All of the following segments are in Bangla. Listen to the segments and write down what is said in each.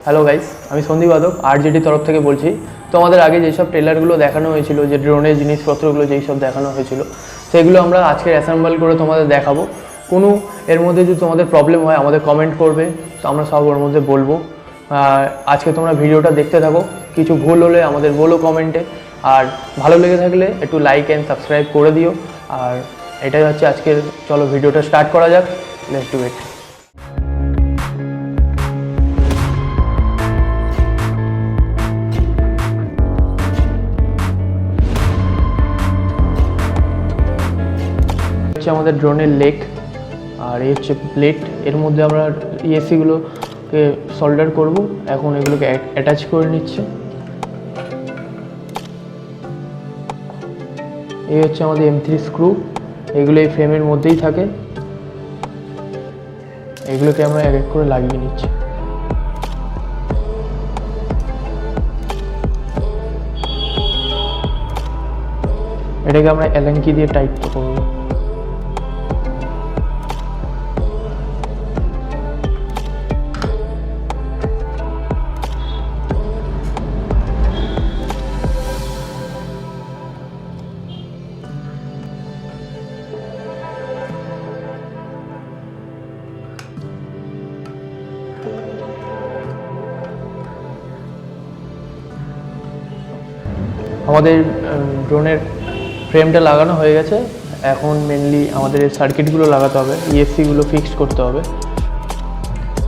হ্যালো গাইস, আমি সন্দীপ আদক আরজেডি তরফ থেকে বলছি। তো আমাদের আগে যেসব ট্রেলারগুলো দেখানো হয়েছিল, যে ড্রোনের জিনিসপত্রগুলো যেই সব দেখানো হয়েছিল, সেগুলো আমরা আজকে অ্যাসেম্বল করে তোমাদের দেখাবো। কোনো এর মধ্যে যদি তোমাদের প্রবলেম হয় আমাদের কমেন্ট করবে, তো আমরা সব ওর মধ্যে বলবো। আজকে তোমরা ভিডিওটা দেখতে থাকো, কিছু ভুল হলে আমাদের বলো কমেন্টে, আর ভালো লেগে থাকলে একটু লাইক অ্যান্ড সাবস্ক্রাইব করে দিও। আর এটাই হচ্ছে আজকের, চলো ভিডিওটা স্টার্ট করা যাক। Let's do it. হচ্ছে আমাদের ড্রোনের লেগ, আর এই হচ্ছে প্লেট। এর মধ্যে আমরা ইএসসিগুলোকে সোল্ডার করব। এখন এগুলোকে অ্যাটাচ করে নিচ্ছে। এই হচ্ছে আমাদের M3 স্ক্রু, এগুলো এই ফ্রেমের মধ্যেই থাকে। এগুলোকে আমরা এক এক করে লাগিয়ে নিচ্ছি। এটাকে আমরা অ্যালান কি দিয়ে টাইট করব। আমাদের ড্রোনের ফ্রেমটা লাগানো হয়ে গেছে। এখন মেনলি আমাদের এই সার্কিটগুলো লাগাতে হবে, ইএসসিগুলো ফিক্সড করতে হবে।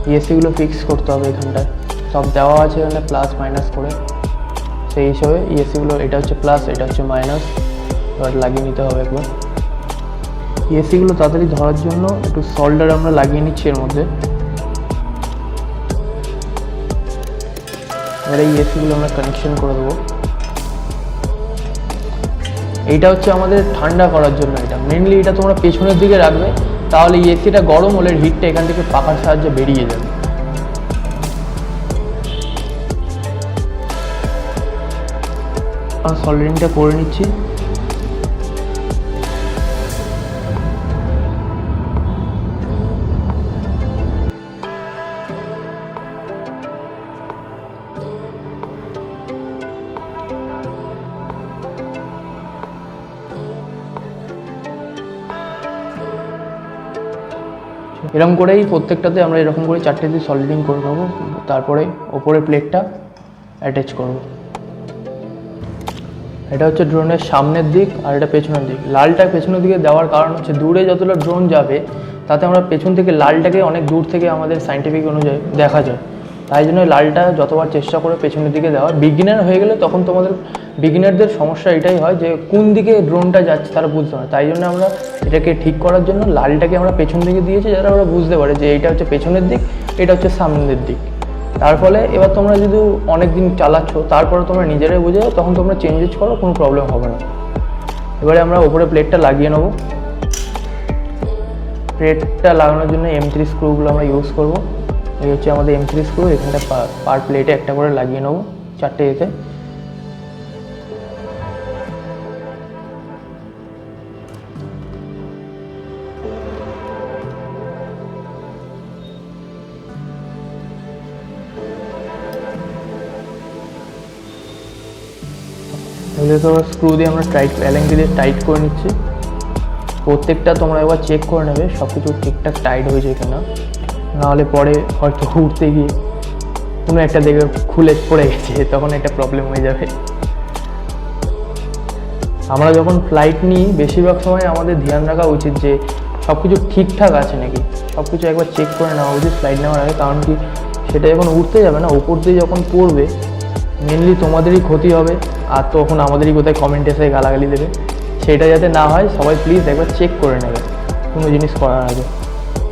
ইএসসিগুলো ফিক্স করতে হবে, এখানটায় সব দেওয়া আছে, এখানে প্লাস মাইনাস করে। সেই হিসাবে ইএসসিগুলো, এটা হচ্ছে প্লাস, এটা হচ্ছে মাইনাস, এবার লাগিয়ে নিতে হবে একবার। ইএসসিগুলো তাড়াতাড়ি ধরার জন্য একটু সোল্ডার আমরা লাগিয়ে নিচ্ছি এর মধ্যে। এবার এই ইএসসিগুলো আমরা কানেকশন করে দেবো। এইটা হচ্ছে আমাদের ঠান্ডা করার জন্য, এটা মেনলি এটা তোমরা পেছনের দিকে রাখবে, তাহলে এসিটা গরম হলে হিটটা এখান থেকে পাখার সাহায্যে বেরিয়ে যাবে। সল্ডারিংটা করে নিচ্ছি। এরকম করেই প্রত্যেকটাতে আমরা এরকম করে চারটে দিয়ে সলিডিং করে নেবো। তারপরে ওপরের প্লেটটা অ্যাটাচ করব। এটা হচ্ছে ড্রোনের সামনের দিক, আর এটা পেছনের দিক। লালটা পেছনের দিকে দেওয়ার কারণ হচ্ছে দূরে যতটা ড্রোন যাবে তাতে আমরা পেছন থেকে লালটাকে অনেক দূর থেকে আমাদের সাইন্টিফিক অনুযায়ী দেখা যায়। তাই জন্য লালটা যতবার চেষ্টা করে পেছনের দিকে দেওয়া। বিগিনার হয়ে গেলে তখন তোমাদের বিগিনারদের সমস্যা এটাই হয় যে কোন দিকে ড্রোনটা যাচ্ছে তারা বুঝতে পারে। তাই জন্য আমরা এটাকে ঠিক করার জন্য লালটাকে আমরা পেছন দিকে দিয়েছি, যাতে আমরা বুঝতে পারি যে এটা হচ্ছে পেছনের দিক, এটা হচ্ছে সামনের দিক। তার ফলে এবার তোমরা যদি অনেক দিন চালাচ্ছ, তারপরে তোমরা নিজেরাই বুঝে যাও, তখন তোমরা চেঞ্জেস করো, কোনো প্রবলেম হবে না। এবারে আমরা ওপরে প্লেটটা লাগিয়ে নেবো। প্লেটটা লাগানোর জন্য M3 স্ক্রুগুলো আমরা ইউজ করব। এই হচ্ছে আমাদের M3 স্ক্রু, এখানটা পার প্লেটে একটা করে লাগিয়ে নেবো, চারটে এতে। এগুলো তো স্ক্রু দিয়ে আমরা অ্যালান কি দিয়ে টাইট করে নিচ্ছি। প্রত্যেকটা তোমরা একবার চেক করে নেবে সব কিছু ঠিকঠাক টাইট হয়েছে কিনা, নাহলে পরে হয়তো উঠতে গিয়ে কোনো একটা দেখবে খুলে পড়ে গেছে, তখন একটা প্রবলেম হয়ে যাবে। আমরা যখন ফ্লাইট নিই বেশিরভাগ সময় আমাদের ধ্যান রাখা উচিত যে সব কিছু ঠিকঠাক আছে নাকি, সব কিছু একবার চেক করে নেওয়া উচিত ফ্লাইট নেওয়ার আগে। কারণ কি, সেটা যখন উঠতে যাবে না, উপর দিয়ে যখন পড়বে মেনলি তোমাদেরই ক্ষতি হবে, আর তখন আমাদেরই কোথায় কমেন্ট এসে গালাগালি দেবে। সেটা যাতে না হয় সবাই প্লিজ একবার চেক করে নেবে কোনো জিনিস করার আগে।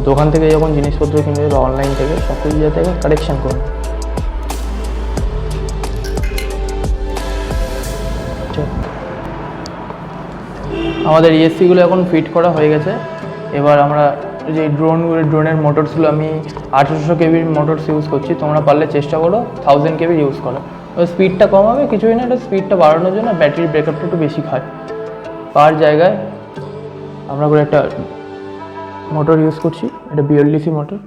দোকান থেকে যখন জিনিসপত্র কিনবে বা অনলাইন থেকে, সব কিছু যাতে একবার কারেকশান করে। আমাদের ইএসসিগুলো এখন ফিট করা হয়ে গেছে। এবার আমরা যে ড্রোনের মোটরসগুলো, আমি 1800 কেবির মোটরস ইউজ করছি, তোমরা পারলে চেষ্টা করো 1000 কেবির ইউজ করো। স্পিডটা কম হবে, কিছুই না, এটা স্পিডটা বাড়ানোর জন্য ব্যাটারি ব্যাকআপটা একটু বেশি খায়। পার জায়গায় আমরা করে একটা মোটর ইউজ করছি, এটা BLDC মোটর।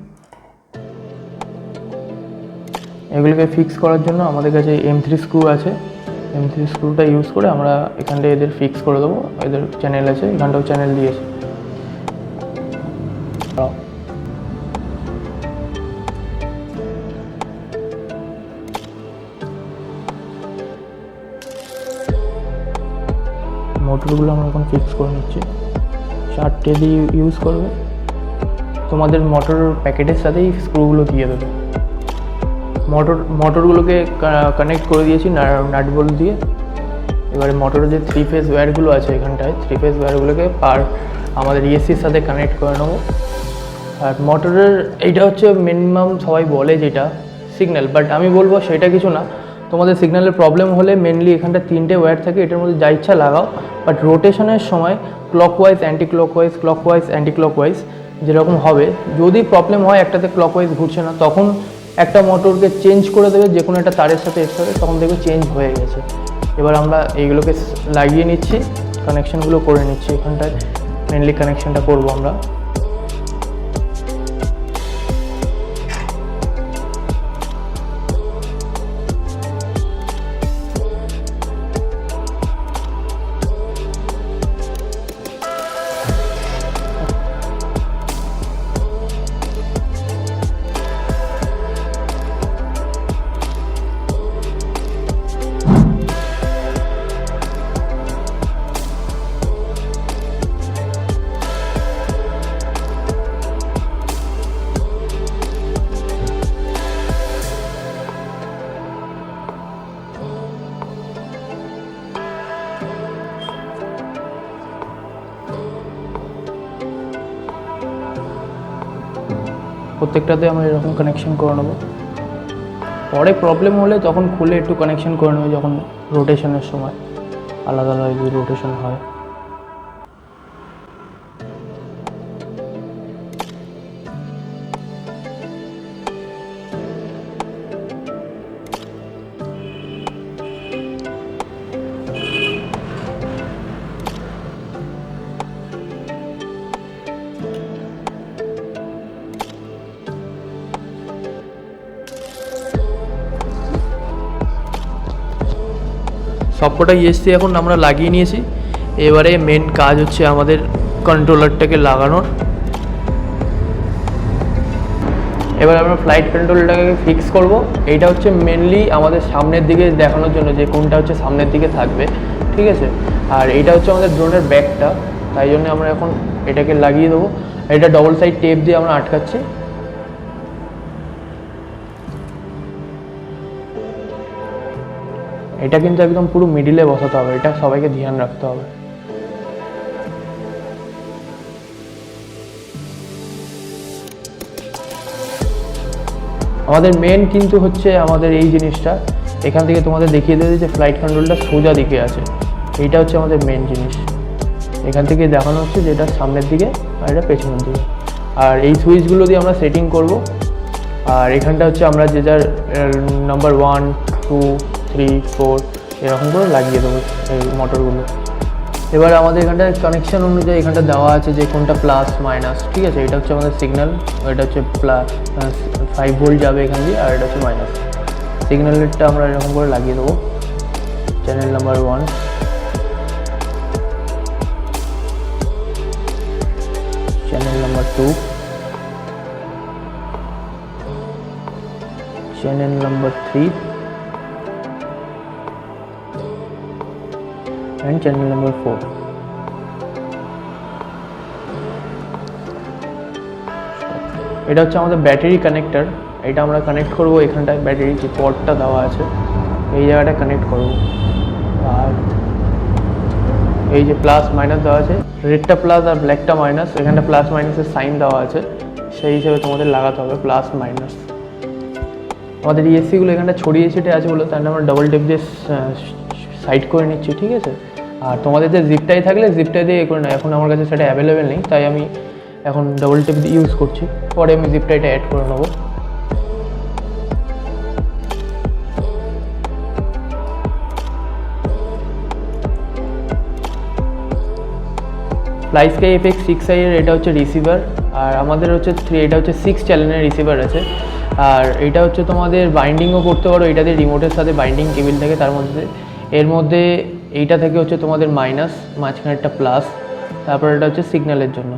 এগুলোকে ফিক্স করার জন্য আমাদের কাছে M3 স্ক্রু আছে। M3 স্ক্রুটা ইউজ করে আমরা এখানটা এদের ফিক্স করে দেবো। এদের চ্যানেল আছে, এখানটাও চ্যানেল দিয়েছে। মোটরগুলো আমরা এখন ফিক্স করে নিচ্ছি। 4টে দিয়ে ইউজ করবে, তোমাদের মোটর প্যাকেটের সাথেই স্ক্রুগুলো দিয়ে দেবে। মোটরগুলোকে কানেক্ট করে দিয়েছি নাট বোল্ট দিয়ে। এবারে মোটরের যে 3 ফেজ ওয়্যারগুলো আছে এখানটায়, 3 ফেজ ওয়্যারগুলোকে আমাদের ESCর সাথে কানেক্ট করে নেবো। আর মোটরের এইটা হচ্ছে মিনিমাম সবাই বলে যেটা সিগন্যাল, বাট আমি বলবো সেটা কিছু না। তোমাদের সিগন্যালের প্রবলেম হলে মেনলি এখানটা 3টে ওয়্যার থাকে, এটার মধ্যে যা ইচ্ছা লাগাও, বাট রোটেশনের সময় ক্লকওয়াইজ অ্যান্টি ক্লকওয়াইজ যেরকম হবে। যদি প্রবলেম হয় একটাতে ক্লকওয়াইজ ঘুরছে না, তখন একটা মোটরকে চেঞ্জ করে দেবে, যে কোনো একটা তারের সাথে এর সাথে, তখন দেখবে চেঞ্জ হয়ে গেছে। এবার আমরা এইগুলোকে লাগিয়ে নিচ্ছি, কানেকশানগুলো করে নিচ্ছি। এখানটায় মেনলি কানেকশানটা করবো আমরা। প্রত্যেকটাতে আমরা এরকম কানেকশন করে নেবো। পরে প্রবলেম হলে তখন খুলে একটু কানেকশন করে নেবো, যখন রোটেশনের সময় আলাদা আলাদা যদি রোটেশন হয়। সবকটা ESC এখন আমরা লাগিয়ে নিয়েছি। এবারে মেন কাজ হচ্ছে আমাদের কন্ট্রোলারটাকে লাগানোর। এবার আমরা ফ্লাইট কন্ট্রোলটাকে ফিক্স করব। এইটা হচ্ছে মেনলি আমাদের সামনের দিকে দেখানোর জন্য, যে কোনটা হচ্ছে সামনের দিকে থাকবে, ঠিক আছে। আর এইটা হচ্ছে আমাদের ড্রোনের ব্যাকটা, তাই জন্য আমরা এখন এটাকে লাগিয়ে দেবো। এটা ডবল সাইড টেপ দিয়ে আমরা আটকাচ্ছি। এটা কিন্তু একদম পুরো মিডিলে বসাতে হবে, এটা সবাইকে ধ্যান রাখতে হবে। আমাদের মেন কিন্তু হচ্ছে আমাদের এই জিনিসটা, এখান থেকে তোমাদের দেখিয়ে দেবে যে ফ্লাইট কন্ট্রোলটা সোজা দিকে আছে। এইটা হচ্ছে আমাদের মেন জিনিস। এখান থেকে দেখানো হচ্ছে যে এটা সামনের দিকে আর এটা পেছনের দিকে। আর এই সুইচগুলো দিয়ে আমরা সেটিং করব। আর এখানটা হচ্ছে আমরা যে যার নাম্বার 1, 2, 3, 4 এরকম করে লাগিয়ে দেবো এই মোটরগুলো। এবার আমাদের এখানটা কানেকশান অনুযায়ী এখানটা দেওয়া আছে যে কোনটা প্লাস মাইনাস, ঠিক আছে। এটা হচ্ছে আমাদের সিগন্যাল, এটা হচ্ছে প্লাস 5 ভোল্ট যাবে এখান দিয়ে, আর এটা হচ্ছে মাইনাস। সিগন্যালেরটা আমরা এরকম করে লাগিয়ে দেবো। Channel number 1, channel number 2, channel number 3 and channel number 4. এটা হচ্ছে আমাদের ব্যাটারি কানেক্টর। এটা আমরা কানেক্ট করব এখানটায়, ব্যাটারি যে পটটা দেওয়া আছে এই জায়গাটা কানেক্ট করব। আর এই যে প্লাস মাইনাস দেওয়া আছে, রেডটা প্লাস আর ব্ল্যাকটা মাইনাস, এখানটা প্লাস মাইনাসের সাইন দেওয়া আছে, সেই হিসেবে তোমাদের লাগাতে হবে প্লাস মাইনাস। আমাদের ESCগুলো এখানটা ছড়িয়ে ছিটে আছে বলে তাহলে আমরা ডবল টেপ দিয়ে সাইড করে নিচ্ছি, ঠিক আছে। আর তোমাদের যে জিপটাই থাকলে জিপটাই দিয়ে করে না, এখন আমার কাছে সেটা অ্যাভেলেবেল নেই, তাই আমি এখন ডবল টেপ দিয়ে ইউজ করছি। পরে আমি জিপটাইটা অ্যাড করে নেবো। FlySky FX 6i এর এটা হচ্ছে রিসিভার, আর আমাদের হচ্ছে এটা হচ্ছে 6 চ্যানেলের রিসিভার আছে। আর এটা হচ্ছে তোমাদের বাইন্ডিংও করতে পারো, এটাতে রিমোটের সাথে বাইন্ডিং কেবিল থাকে তার মধ্যে। এর মধ্যে এইটা থেকে হচ্ছে তোমাদের মাইনাস, মাঝখানে একটা প্লাস, তারপর এটা হচ্ছে সিগন্যালের জন্য।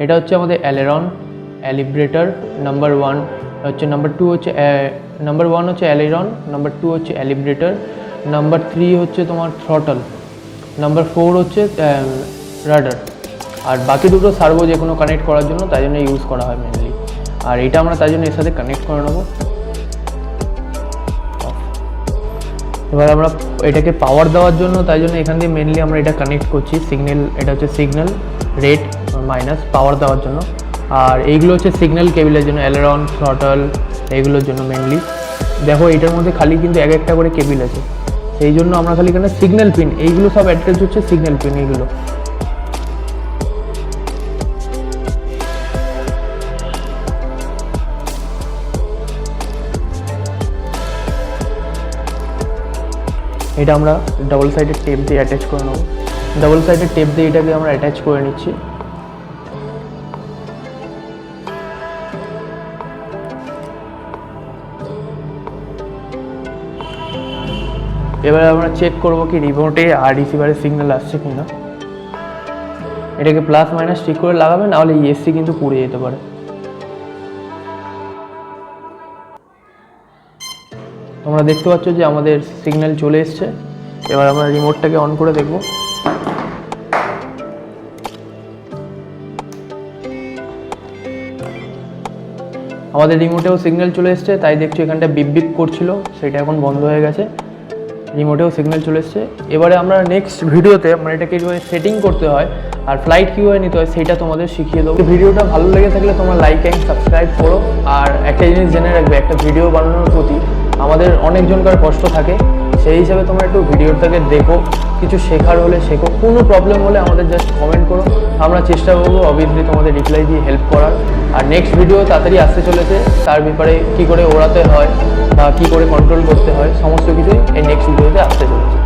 এটা হচ্ছে আমাদের অ্যালেরন, অ্যালিব্রেটর নাম্বার 1 হচ্ছে, নাম্বার 2 হচ্ছে নাম্বার 1 হচ্ছে অ্যালেরন, নাম্বার 2 হচ্ছে অ্যালিব্রেটর, নাম্বার 3 হচ্ছে তোমার থ্রটল, নাম্বার 4 হচ্ছে রাডার। আর বাকি দুটো সার্ভো যে কোনো কানেক্ট করার জন্য তাই জন্য ইউজ করা হয় মেনলি। আর এটা আমরা তাই জন্য এর সাথে কানেক্ট করে নেবো। এবার আমরা এটাকে পাওয়ার দেওয়ার জন্য তাই জন্য এখান দিয়ে মেনলি আমরা এটা কানেক্ট করছি সিগন্যাল, এটা হচ্ছে সিগন্যাল রেড মাইনাস পাওয়ার দেওয়ার জন্য। আর এইগুলো হচ্ছে সিগন্যাল কেবিলের জন্য, অ্যালেরন, থ্রটল এইগুলোর জন্য মেনলি। দেখো এটার মধ্যে খালি কিন্তু এক একটা করে কেবিল আছে, সেই জন্য আমরা খালি এখানে সিগন্যাল পিন, এইগুলো সব অ্যাটাচ হচ্ছে সিগন্যাল পিন এইগুলো। এটা আমরা ডাবল সাইডের টেপ দিয়ে অ্যাটাচ করে নেব। ডাবল সাইডের টেপ দিয়ে এটাকে আমরা অ্যাটাচ করে নিচ্ছি। এবারে আমরা চেক করবো কি রিমোটে আর রিসিভারের সিগন্যাল আসছে কিনা। এটাকে প্লাস মাইনাস ঠিক করে লাগাবে, নাহলে ইএসসি কিন্তু পুড়ে যেতে পারে। তোমরা দেখতে পাচ্ছ যে আমাদের সিগন্যাল চলে এসছে। এবার আমরা রিমোটটাকে অন করে দেখব। আমাদের রিমোটেও সিগন্যাল চলে এসছে, তাই দেখছো এখানটা বিপ বিপ করছিল, সেটা এখন বন্ধ হয়ে গেছে। রিমোটেও সিগন্যাল চলে এসছে। এবারে আমরা নেক্সট ভিডিওতে আমরা এটাকে কীভাবে সেটিং করতে হয় আর ফ্লাইট কীভাবে নিতে হয় সেটা তোমাদের শিখিয়ে দেবো। ভিডিওটা ভালো লেগে থাকলে তোমরা লাইক অ্যান্ড সাবস্ক্রাইব করো। আর একটা জিনিস জেনে রাখবে, একটা ভিডিও বানানোর প্রতি আমাদের অনেকজনকার কষ্ট থাকে, সেই হিসাবে তোমরা একটু ভিডিওটাকে দেখো, কিছু শেখার হলে শেখো, কোনো প্রবলেম হলে আমাদের জাস্ট কমেন্ট করো, আমরা চেষ্টা করবো অবভিয়াসলি তোমাদের রিপ্লাই দিয়ে হেল্প করার। আর নেক্সট ভিডিও তাড়াতাড়ি আসতে চলেছে, তার ব্যাপারে কী করে ওড়াতে হয় বা কী করে কন্ট্রোল করতে হয় সমস্ত কিছুই এই নেক্সট ভিডিওতে আসতে চলেছে।